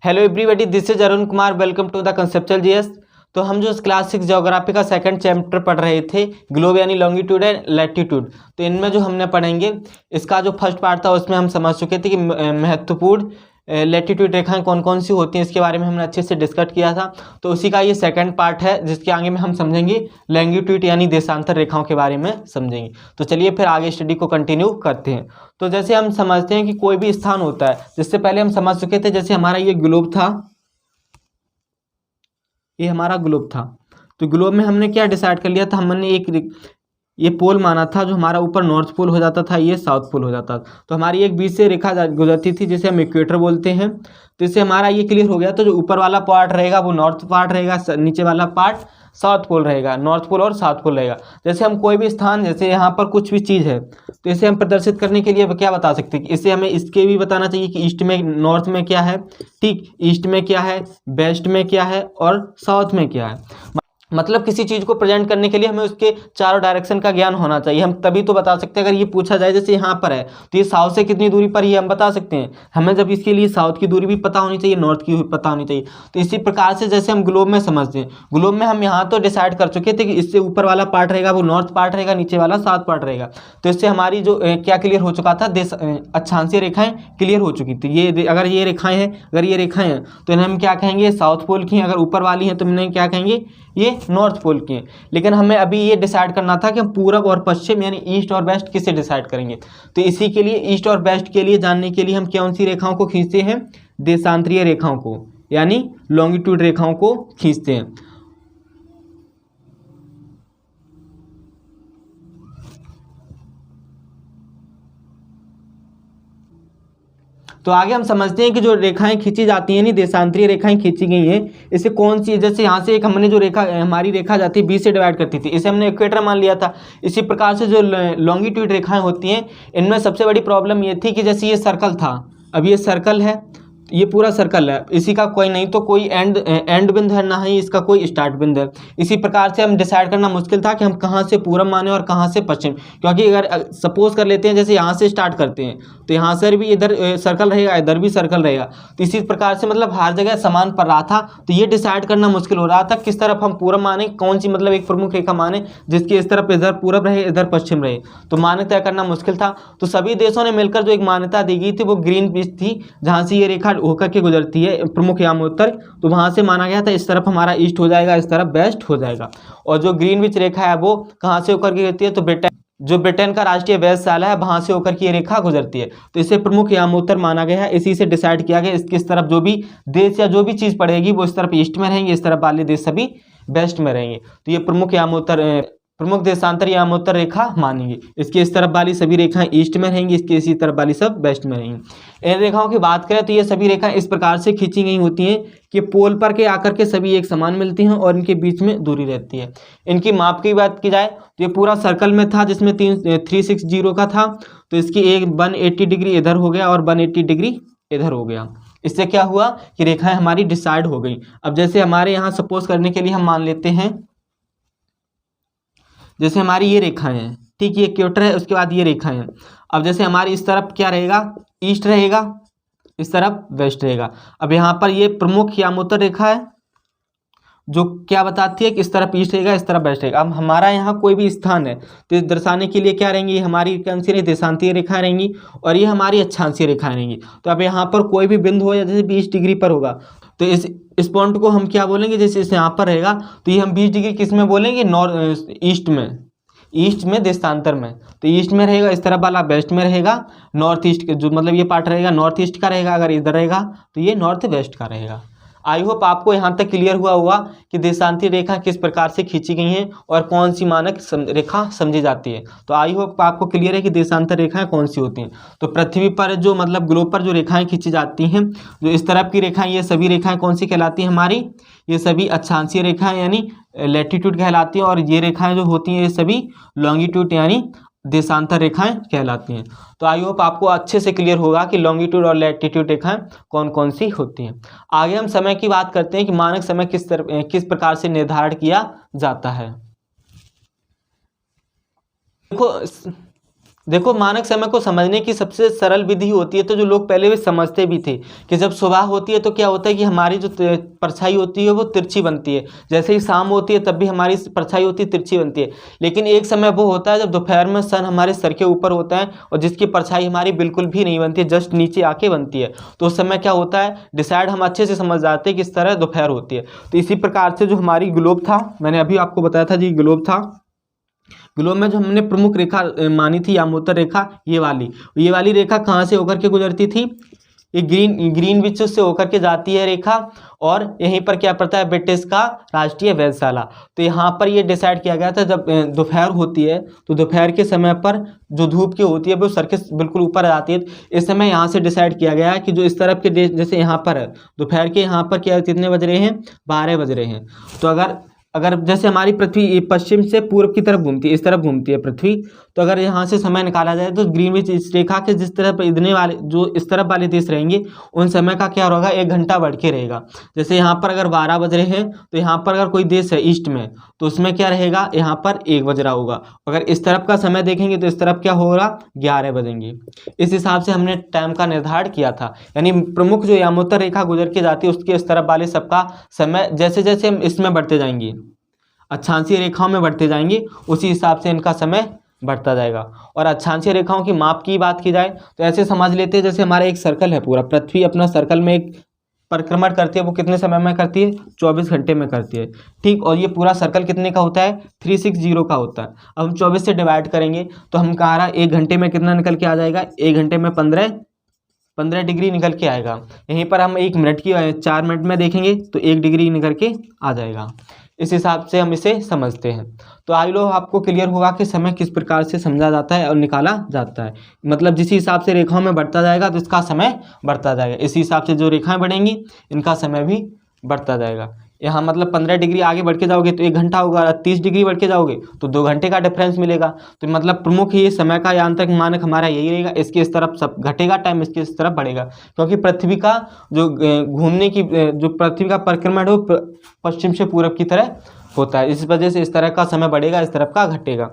Hello everybody, this is Arun Kumar. Welcome to the conceptual GS. तो हम जो क्लास 6 ज्योग्राफी का सेकंड चैप्टर पढ़ रहे थे, ग्लोब यानी लॉन्गिट्यूड एंड लैटिट्यूड। तो इनमें जो हमने पढ़ेंगे, इसका जो फर्स्ट पार्ट था उसमें हम समझ चुके थे कि महत्वपूर्ण लैटिट्यूड रेखाएं कौन कौन सी होती हैं, इसके बारे में हमने अच्छे से डिस्कस किया था। तो उसी का ये सेकंड पार्ट है, जिसके आगे में हम समझेंगे लॉन्गिट्यूड यानी देशांतर रेखाओं के बारे में समझेंगे। तो चलिए फिर आगे स्टडी को कंटिन्यू करते हैं। तो जैसे हम समझते हैं कि कोई भी स्थान होता है, जिससे पहले हम समझ चुके थे, जैसे हमारा ये ग्लोब था, ये हमारा ग्लोब था। तो ग्लोब में हमने क्या डिसाइड कर लिया था, हमने एक ये पोल माना था, जो हमारा ऊपर नॉर्थ पोल हो जाता था, ये साउथ पोल हो जाता था। तो हमारी एक बीच से रेखा गुजरती थी, जिसे हम इक्वेटर बोलते हैं। तो इससे हमारा ये क्लियर हो गया। तो जो ऊपर वाला पार्ट रहेगा वो नॉर्थ पार्ट रहेगा, नीचे वाला पार्ट साउथ पोल रहेगा, नॉर्थ पोल और साउथ पोल रहेगा। जैसे हम कोई भी स्थान, जैसे यहाँ पर कुछ भी चीज़ है, तो इसे हम प्रदर्शित करने के लिए क्या बता सकते हैं कि इसे हमें इसके भी बताना चाहिए कि ईस्ट में, नॉर्थ में क्या है, ठीक, ईस्ट में क्या है, वेस्ट में क्या है और साउथ में क्या है। मतलब किसी चीज़ को प्रेजेंट करने के लिए हमें उसके चारों डायरेक्शन का ज्ञान होना चाहिए। हम तभी तो बता सकते हैं। अगर ये पूछा जाए जैसे यहाँ पर है, तो ये साउथ से कितनी दूरी पर, ये हम बता सकते हैं। हमें जब इसके लिए साउथ की दूरी भी पता होनी चाहिए, नॉर्थ की पता होनी चाहिए। तो इसी प्रकार से जैसे हम ग्लोब में समझते हैं, ग्लोब में हम यहाँ तो डिसाइड कर चुके थे कि इससे ऊपर वाला पार्ट रहेगा वो नॉर्थ पार्ट रहेगा, नीचे वाला साउथ पार्ट रहेगा। तो इससे हमारी जो क्या क्लियर हो चुका था, अक्षांशीय रेखाएं क्लियर हो चुकी थी। ये अगर ये रेखाएं हैं, तो इन्हें हम क्या कहेंगे, साउथ पोल की हैं। अगर ऊपर वाली हैं तो इन्हें क्या कहेंगे, ये नॉर्थ पोल की है। लेकिन हमें अभी ये डिसाइड करना था कि हम पूरब और पश्चिम यानी ईस्ट और वेस्ट किसे डिसाइड करेंगे। तो इसी के लिए, ईस्ट और वेस्ट के लिए जानने के लिए हम कौन सी रेखाओं को खींचते हैं, देशांतरीय रेखाओं को यानी लॉन्गिट्यूड रेखाओं को खींचते हैं। तो आगे हम समझते हैं कि जो रेखाएं खींची जाती हैं, नहीं देशांतरीय रेखाएं खींची गई हैं, इसे कौन सी, जैसे यहाँ से एक हमने जो रेखा, हमारी रेखा जाती है, 20 से डिवाइड करती थी, इसे हमने इक्वेटर मान लिया था। इसी प्रकार से जो लॉन्गिट्यूड रेखाएं होती हैं, इनमें सबसे बड़ी प्रॉब्लम ये थी कि जैसे ये सर्कल था, अब ये सर्कल है, ये पूरा सर्कल है, इसी का कोई नहीं तो कोई एंड बिंदु है, ना ही इसका कोई स्टार्ट बिंदु है। इसी प्रकार से हम डिसाइड करना मुश्किल था कि हम कहाँ से पूरब माने और कहाँ से पश्चिम। क्योंकि अगर सपोज कर लेते हैं, जैसे यहाँ से स्टार्ट करते हैं, तो यहाँ से भी इधर सर्कल रहेगा, इधर भी सर्कल रहेगा। तो इसी प्रकार से मतलब हर जगह समान पड़ रहा था। तो ये डिसाइड करना मुश्किल हो रहा था किस तरफ हम पूरब माने, कौन सी मतलब एक प्रमुख रेखा माने जिसकी इस तरफ इधर पूरब रहे, इधर पश्चिम रहे। तो माने तय करना मुश्किल था। तो सभी देशों ने मिलकर जो एक मान्यता दी गई थी, वो ग्रीन विच थी, जहाँ से ये रेखा होकर के गुजरती है, प्रमुख यामोत्तर। तो वहां से माना गया था इस तरफ हमारा ईस्ट हो जाएगा, इस तरफ वेस्ट हो जाएगा। और जो ग्रीनविच रेखा है वो कहां से होकर के गुजरती है, तो ब्रिटेन का राष्ट्रीय वेधशाला है, वहां से होकर के ये रेखा गुजरती है। तो इसे प्रमुख यामोत्तर माना गया है। इसी से डिसाइड किया गया इस तरफ जो भी देश या जो भी चीज पड़ेगी वो इस तरफ ईस्ट में रहेंगे, इस तरफ वाले देश सभी वेस्ट में रहेंगे। तो ये प्रमुख देशांतर यामोत्तर रेखा मानेंगे। इसके इस तरफ वाली सभी रेखाएं ईस्ट में रहेंगी, इसके इसी तरफ वाली सब वेस्ट में रहेंगी। इन रेखाओं की बात करें तो ये सभी रेखाएं इस प्रकार से खींची गई होती हैं कि पोल पर के आकर के सभी एक समान मिलती हैं और इनके बीच में दूरी रहती है। इनकी माप की बात की जाए तो ये पूरा सर्कल में था, जिसमें 360 का था। तो इसकी एक 180 डिग्री इधर हो गया और 180 डिग्री इधर हो गया। इससे क्या हुआ कि रेखाएं हमारी डिसाइड हो गई। अब जैसे हमारे यहाँ सपोज करने के लिए हम मान लेते हैं, जैसे हमारी ये रेखाएं हैं, ठीक, ये इक्वेटर है, उसके बाद ये रेखाएं हैं। अब जैसे हमारी इस तरफ क्या रहेगा, ईस्ट रहेगा, इस तरफ वेस्ट रहेगा। अब यहाँ पर ये प्रमुख यामोत्तर रेखा है, जो क्या बताती है कि इस तरफ ईस्ट रहेगा, इस तरफ वेस्ट रहेगा। अब हमारा यहाँ कोई भी स्थान है तो इस दर्शाने के लिए क्या रहेंगी, ये हमारी कौन सी देशांतीय रेखाएं रहेंगी और ये हमारी अक्षांशीय रेखाएं रहेंगी। तो अब यहाँ पर कोई भी बिंदु हो, जैसे 20 डिग्री पर होगा, तो इस पॉइंट को हम क्या बोलेंगे, जैसे इस यहाँ पर रहेगा तो ये हम 20 डिग्री किस में बोलेंगे, ईस्ट में देशांतर में। तो ईस्ट में रहेगा, इस तरफ वाला वेस्ट में रहेगा, नॉर्थ ईस्ट जो मतलब ये पार्ट रहेगा नॉर्थ ईस्ट का रहेगा, अगर इधर रहेगा तो ये नॉर्थ वेस्ट का रहेगा। आई होप आपको यहाँ तक क्लियर हुआ होगा कि देशांतीय रेखा किस प्रकार से खींची गई हैं और कौन सी मानक रेखा समझी जाती है। तो आई होप आपको क्लियर है कि देशांतर रेखाएं कौन सी होती हैं। तो पृथ्वी पर जो मतलब ग्लोब पर जो रेखाएं खींची जाती हैं, जो इस तरफ की रेखाएं, ये सभी रेखाएं कौन सी कहलाती हैं हमारी, ये सभी अक्षांशीय रेखाएं यानी लैटिट्यूड कहलाती हैं। और ये रेखाएं जो होती हैं ये सभी लॉन्गिट्यूड यानी देशांतर रेखाएं कहलाती हैं। तो आई होप आपको अच्छे से क्लियर होगा कि लॉन्गिट्यूड और लैटिट्यूड रेखाएं कौन कौन सी होती हैं। आगे हम समय की बात करते हैं कि मानक समय किस प्रकार से निर्धारण किया जाता है। देखो देखो, मानक समय को समझने की सबसे सरल विधि होती है, तो जो लोग पहले भी समझते भी थे कि जब सुबह होती है तो क्या होता है कि हमारी जो परछाई होती है वो तिरछी बनती है, जैसे ही शाम होती है तब भी हमारी परछाई होती है तिरछी बनती है। लेकिन एक समय वो होता है जब दोपहर में सन हमारे सर के ऊपर होता है और जिसकी परछाई हमारी बिल्कुल भी नहीं बनती है, जस्ट नीचे आके बनती है। तो उस समय क्या होता है, डिसाइड हम अच्छे से समझ जाते हैं किस तरह दोपहर होती है। तो इसी प्रकार से जो हमारी ग्लोब था, मैंने अभी आपको बताया था जी, ग्लोब था। ग्लोब में जो हमने प्रमुख रेखा मानी थी यामोत्तर रेखा, ये वाली रेखा कहाँ से होकर के गुजरती थी, ये ग्रीनविच से होकर के जाती है रेखा, और यहीं पर क्या पड़ता है, ब्रिटिश का राष्ट्रीय वेधशाला। तो यहाँ पर ये डिसाइड किया गया था जब दोपहर होती है तो दोपहर के समय पर जो धूप की होती है वो सर के बिल्कुल ऊपर आ जाती है। इस समय यहाँ से डिसाइड किया गया है कि जो इस तरफ के देश, जैसे यहाँ पर है दोपहर के, यहाँ पर क्या कितने बज रहे हैं, 12 बज रहे हैं। तो अगर जैसे हमारी पृथ्वी पश्चिम से पूर्व की तरफ घूमती है, इस तरफ घूमती है पृथ्वी, तो अगर यहाँ से समय निकाला जाए तो ग्रीनविच इस रेखा के जिस तरफ इतने वाले जो इस तरफ वाले देश रहेंगे उन समय का क्या होगा, 1 घंटा बढ़ के रहेगा। जैसे यहाँ पर अगर 12 बज रहे हैं तो यहाँ पर अगर कोई देश है ईस्ट में तो उसमें क्या रहेगा, यहाँ पर 1 बज रहा होगा। अगर इस तरफ का समय देखेंगे तो इस तरफ क्या होगा, 11 बजेंगे। इस हिसाब से हमने टाइम का निर्धारण किया था। यानी प्रमुख जो यामोत्तर रेखा गुजर के जाती है उसके इस तरफ वाले सबका समय जैसे जैसे हम इसमें बढ़ते जाएंगे, अक्षांशीय रेखाओं में बढ़ते जाएंगे, उसी हिसाब से इनका समय बढ़ता जाएगा। और अक्षांशीय रेखाओं की माप की बात की जाए तो ऐसे समझ लेते हैं जैसे हमारा एक सर्कल है, पूरा पृथ्वी अपना सर्कल में एक परिक्रमण करती है, वो कितने समय में करती है, 24 घंटे में करती है, ठीक। और ये पूरा सर्कल कितने का होता है, 360 का होता है। अब हम 24 से डिवाइड करेंगे तो हम कह रहा 1 घंटे में कितना निकल के आ जाएगा, 1 घंटे में 15 डिग्री निकल के आएगा। यहीं पर हम 1 मिनट की 4 मिनट में देखेंगे तो 1 डिग्री निकल के आ जाएगा। इस हिसाब से हम इसे समझते हैं। तो आई लो आपको क्लियर होगा कि समय किस प्रकार से समझा जाता है और निकाला जाता है। मतलब जिस हिसाब से रेखाओं में बढ़ता जाएगा तो इसका समय बढ़ता जाएगा, इसी हिसाब से जो रेखाएं बढ़ेंगी इनका समय भी बढ़ता जाएगा। यहाँ मतलब 15 डिग्री आगे बढ़ के जाओगे तो 1 घंटा होगा, 30 डिग्री बढ़ के जाओगे तो 2 घंटे का डिफरेंस मिलेगा। तो मतलब प्रमुख ये समय का यांत्रिक मानक हमारा यही रहेगा, इसके इस तरफ सब घटेगा टाइम, इसके इस तरफ बढ़ेगा, क्योंकि पृथ्वी का जो घूमने की जो पृथ्वी का परिक्रमण हो पश्चिम से पूरब की तरह होता है। इस वजह से इस तरह का समय बढ़ेगा, इस तरफ का घटेगा।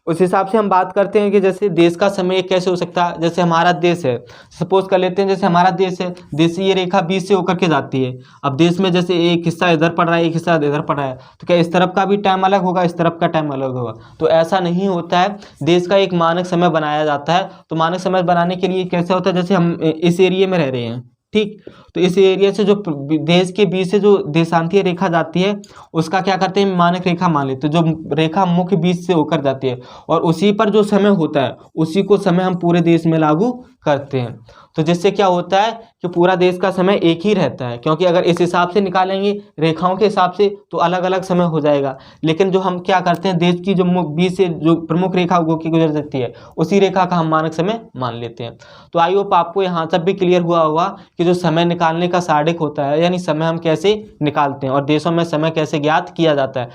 उस हिसाब से हम बात करते हैं कि जैसे देश का समय कैसे हो सकता है। जैसे हमारा देश है, सपोज कर लेते हैं जैसे हमारा देश है, देश से ये रेखा बीच से होकर के जाती है। अब देश में जैसे एक हिस्सा इधर पड़ रहा है, एक हिस्सा इधर पड़ रहा है, तो क्या इस तरफ का भी टाइम अलग होगा, इस तरफ का टाइम अलग होगा? तो ऐसा नहीं होता है, देश का एक मानक समय बनाया जाता है। तो मानक समय बनाने के लिए कैसे होता है, जैसे हम इस एरिया में रह रहे हैं, ठीक, तो इस एरिया से जो देश के बीच से जो देशांतीय रेखा जाती है उसका क्या करते हैं, मानक रेखा मान लेते हैं। जो रेखा मुख्य बीच से होकर जाती है और उसी पर जो समय होता है उसी को समय हम पूरे देश में लागू करते हैं। तो जिससे क्या होता है कि पूरा देश का समय एक ही रहता है, क्योंकि अगर इस हिसाब से निकालेंगे रेखाओं के हिसाब से तो अलग अलग समय हो जाएगा। लेकिन जो हम क्या करते हैं, देश की जो बीच से जो प्रमुख रेखा की गुजर सकती है उसी रेखा का हम मानक समय मान लेते हैं। तो आई होप आपको यहाँ तक भी क्लियर हुआ होगा कि जो समय निकालने का सारिक होता है, यानी समय हम कैसे निकालते हैं और देशों में समय कैसे ज्ञात किया जाता है।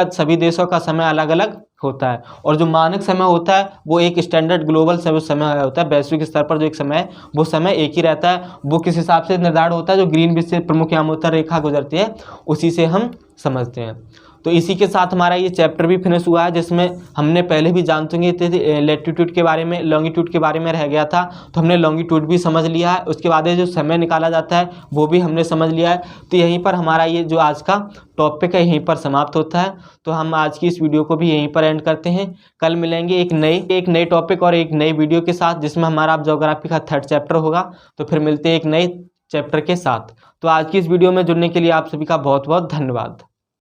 सभी देशों का समय अलग अलग होता है, और जो मानक समय होता है वो एक स्टैंडर्ड ग्लोबल समय होता है। वैश्विक स्तर पर जो एक समय है वो समय एक ही रहता है। वो किस हिसाब से निर्धारित होता है, जो ग्रीनविच से प्रमुख यामोत्तर रेखा गुजरती है उसी से हम समझते हैं। तो इसी के साथ हमारा ये चैप्टर भी फिनिश हुआ है, जिसमें हमने पहले भी जान चुके थे लैटिट्यूड के बारे में, लॉन्गिट्यूड के बारे में रह गया था, तो हमने लॉन्गिट्यूड भी समझ लिया है। उसके बाद जो समय निकाला जाता है वो भी हमने समझ लिया है। तो यहीं पर हमारा ये जो आज का टॉपिक है यहीं पर समाप्त होता है। तो हम आज की इस वीडियो को भी यहीं पर एंड करते हैं। कल मिलेंगे एक नए टॉपिक और एक नई वीडियो के साथ, जिसमें हमारा ज्योग्राफी का 3rd चैप्टर होगा। तो फिर मिलते हैं एक नए चैप्टर के साथ। तो आज की इस वीडियो में जुड़ने के लिए आप सभी का बहुत बहुत धन्यवाद।